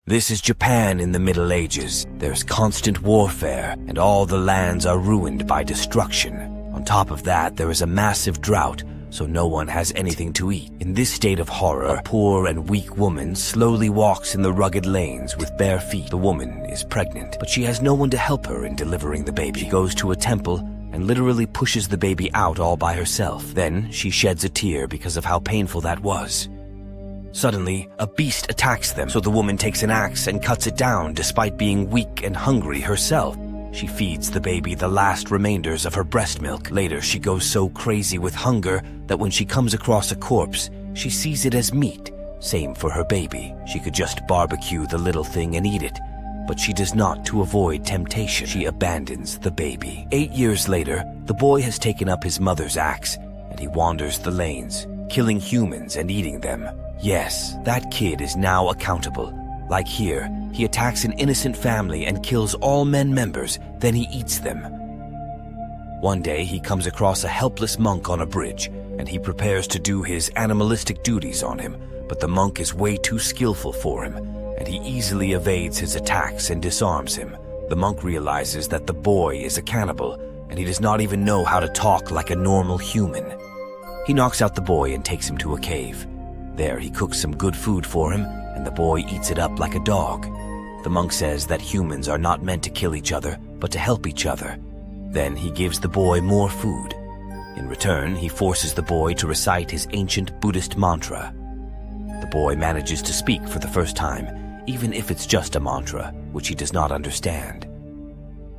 This is Japan in the Middle Ages. There's constant warfare, and all the lands are ruined by destruction. On top of that, there is a massive drought, so no one has anything to eat. In this state of horror, a poor and weak woman slowly walks in the rugged lanes with bare feet. The woman is pregnant, but she has no one to help her in delivering the baby. She goes to a temple and literally pushes the baby out all by herself. Then she sheds a tear because of how painful that was. Suddenly, a beast attacks them, so the woman takes an axe and cuts it down despite being weak and hungry herself. She feeds the baby the last remainders of her breast milk. Later, she goes so crazy with hunger that when she comes across a corpse, she sees it as meat. Same for her baby. She could just barbecue the little thing and eat it, but she does not to avoid temptation. She abandons the baby. 8 years later, the boy has taken up his mother's axe, and he wanders the lanes, killing humans and eating them. Yes, that kid is now accountable. Like here, he attacks an innocent family and kills all men members, then he eats them. One day, he comes across a helpless monk on a bridge, and he prepares to do his animalistic duties on him, but the monk is way too skillful for him, and he easily evades his attacks and disarms him. The monk realizes that the boy is a cannibal, and he does not even know how to talk like a normal human. He knocks out the boy and takes him to a cave. There, he cooks some good food for him, and the boy eats it up like a dog. The monk says that humans are not meant to kill each other, but to help each other. Then he gives the boy more food. In return, he forces the boy to recite his ancient Buddhist mantra. The boy manages to speak for the first time, even if it's just a mantra, which he does not understand.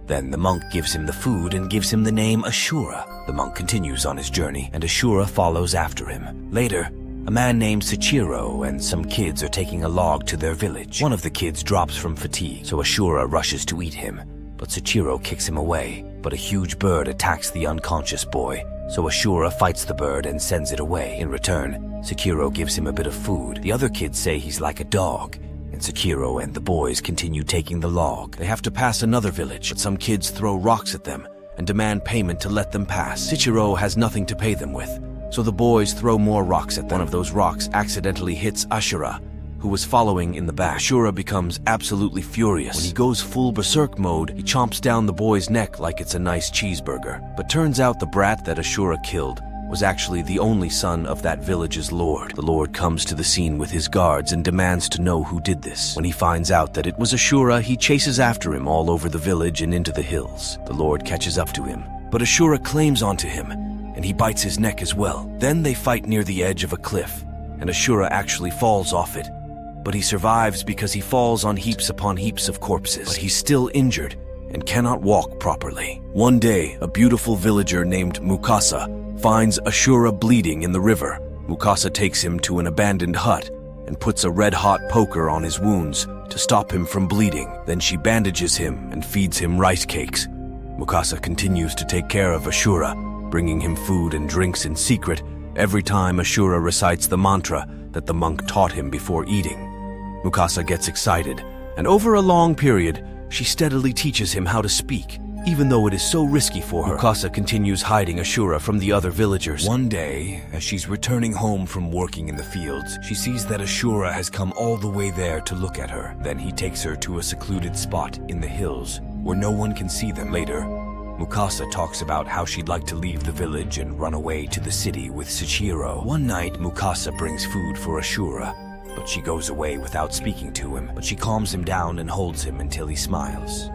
Then the monk gives him the food and gives him the name Asura. The monk continues on his journey, and Asura follows after him. Later, a man named Sachiro and some kids are taking a log to their village. One of the kids drops from fatigue, so Asura rushes to eat him, but Sachiro kicks him away. But a huge bird attacks the unconscious boy, so Asura fights the bird and sends it away. In return, Sachiro gives him a bit of food. The other kids say he's like a dog, and Sachiro and the boys continue taking the log. They have to pass another village, but some kids throw rocks at them and demand payment to let them pass. Sachiro has nothing to pay them with, so the boys throw more rocks at them. One of those rocks accidentally hits Asura, who was following in the back. Asura becomes absolutely furious. When he goes full berserk mode, he chomps down the boy's neck like it's a nice cheeseburger. But turns out the brat that Asura killed was actually the only son of that village's lord. The lord comes to the scene with his guards and demands to know who did this. When he finds out that it was Asura, he chases after him all over the village and into the hills. The lord catches up to him, but Asura claims onto him, and he bites his neck as well. Then they fight near the edge of a cliff, and Asura actually falls off it. But he survives because he falls on heaps upon heaps of corpses. But he's still injured and cannot walk properly. One day, a beautiful villager named Mukasa finds Asura bleeding in the river. Mukasa takes him to an abandoned hut and puts a red-hot poker on his wounds to stop him from bleeding. Then she bandages him and feeds him rice cakes. Mukasa continues to take care of Asura, bringing him food and drinks in secret every time Asura recites the mantra that the monk taught him before eating. Mukasa gets excited, and over a long period, she steadily teaches him how to speak, even though it is so risky for her. Mukasa continues hiding Asura from the other villagers. One day, as she's returning home from working in the fields, she sees that Asura has come all the way there to look at her. Then he takes her to a secluded spot in the hills where no one can see them. Later, Mukasa talks about how she'd like to leave the village and run away to the city with Sachiro. One night, Mukasa brings food for Asura, but she goes away without speaking to him. But she calms him down and holds him until he smiles.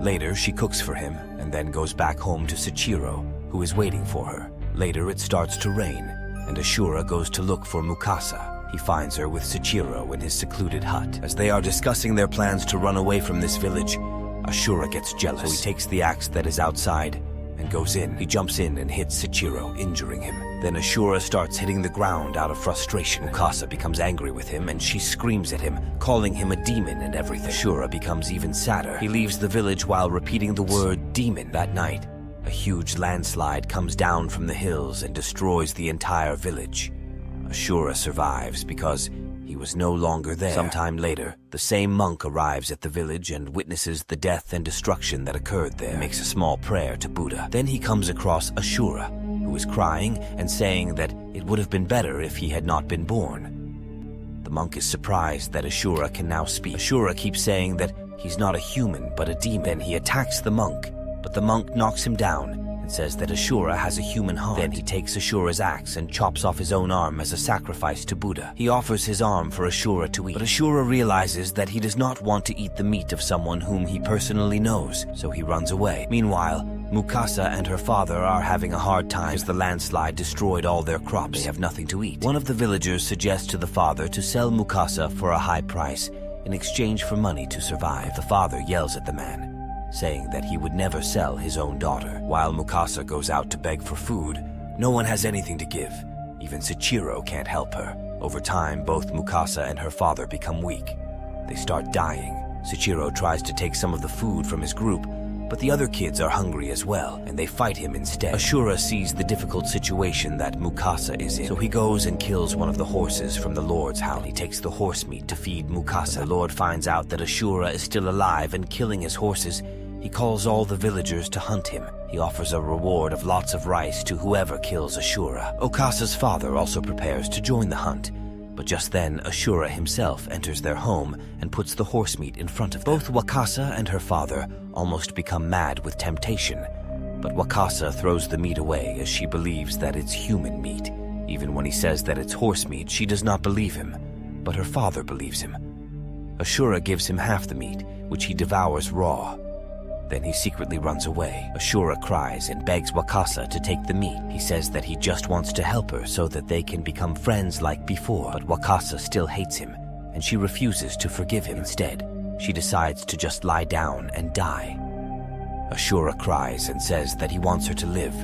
Later, she cooks for him and then goes back home to Sachiro, who is waiting for her. Later, it starts to rain, and Asura goes to look for Mukasa. He finds her with Sachiro in his secluded hut. As they are discussing their plans to run away from this village, Asura gets jealous, so he takes the axe that is outside and goes in. He jumps in and hits Sachiro, injuring him. Then Asura starts hitting the ground out of frustration. Mukasa becomes angry with him and she screams at him, calling him a demon and everything. Asura becomes even sadder. He leaves the village while repeating the word demon. That night, a huge landslide comes down from the hills and destroys the entire village. Asura survives because he was no longer there. Sometime later, the same monk arrives at the village and witnesses the death and destruction that occurred there. He makes a small prayer to Buddha. Then he comes across Asura, who is crying and saying that it would have been better if he had not been born. The The monk is surprised that Asura can now speak. Asura keeps saying that he's not a human, but a demon. Then he attacks the monk, but the monk knocks him down and says that Asura has a human heart. Then he takes Ashura's axe and chops off his own arm as a sacrifice to Buddha. He offers his arm for Asura to eat, but Asura realizes that he does not want to eat the meat of someone whom he personally knows, so he runs away. Meanwhile, Mukasa and her father are having a hard time as the landslide destroyed all their crops. They have nothing to eat. One of the villagers suggests to the father to sell Mukasa for a high price in exchange for money to survive. The father yells at the man, saying that he would never sell his own daughter. While Mukasa goes out to beg for food, no one has anything to give. Even Sachiro can't help her. Over time, both Mukasa and her father become weak. They start dying. Sachiro tries to take some of the food from his group, but the other kids are hungry as well, and they fight him instead. Asura sees the difficult situation that Mukasa is in, so he goes and kills one of the horses from the Lord's house. He takes the horse meat to feed Mukasa. The Lord finds out that Asura is still alive and killing his horses. He calls all the villagers to hunt him. He offers a reward of lots of rice to whoever kills Asura. Okasa's father also prepares to join the hunt, but just then Asura himself enters their home and puts the horse meat in front of them. Both Wakasa and her father almost become mad with temptation, but Wakasa throws the meat away as she believes that it's human meat. Even when he says that it's horse meat, she does not believe him, but her father believes him. Asura gives him half the meat, which he devours raw. Then he secretly runs away. Asura cries and begs Wakasa to take the meat. He says that he just wants to help her so that they can become friends like before, but Wakasa still hates him, and she refuses to forgive him. Instead, she decides to just lie down and die. Asura cries and says that he wants her to live,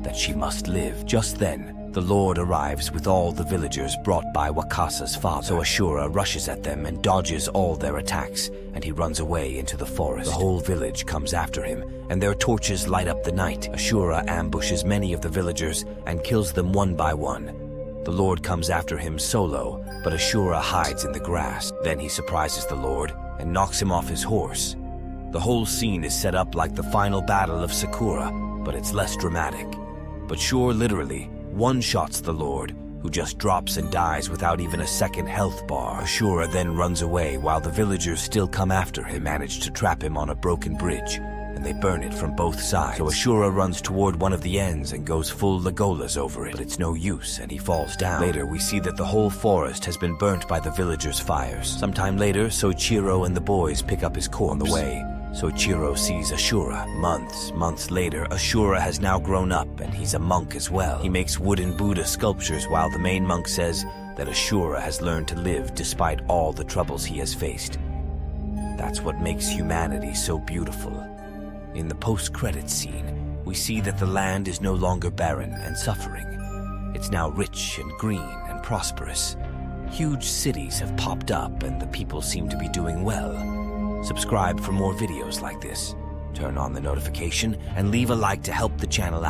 that she must live. Just then, the Lord arrives with all the villagers brought by Wakasa's father. So Asura rushes at them and dodges all their attacks, and he runs away into the forest. The whole village comes after him, and their torches light up the night. Asura ambushes many of the villagers and kills them one by one. The Lord comes after him solo, but Asura hides in the grass. Then he surprises the Lord and knocks him off his horse. The whole scene is set up like the final battle of Sakura, but it's less dramatic. But sure, literally, one-shots the Lord, who just drops and dies without even a second health bar. Asura then runs away while the villagers still come after him. They manage to trap him on a broken bridge, and they burn it from both sides. So Asura runs toward one of the ends and goes full Legolas over it, but it's no use, and he falls down. Later, we see that the whole forest has been burnt by the villagers' fires. Sometime later, Soichiro and the boys pick up his corpse. On the way, Soichiro sees Asura. Months later, Asura has now grown up, and he's a monk as well. He makes wooden Buddha sculptures while the main monk says that Asura has learned to live despite all the troubles he has faced. That's what makes humanity so beautiful. In the post-credits scene, we see that the land is no longer barren and suffering. It's now rich and green and prosperous. Huge cities have popped up, and the people seem to be doing well. Subscribe for more videos like this, turn on the notification, and leave a like to help the channel out.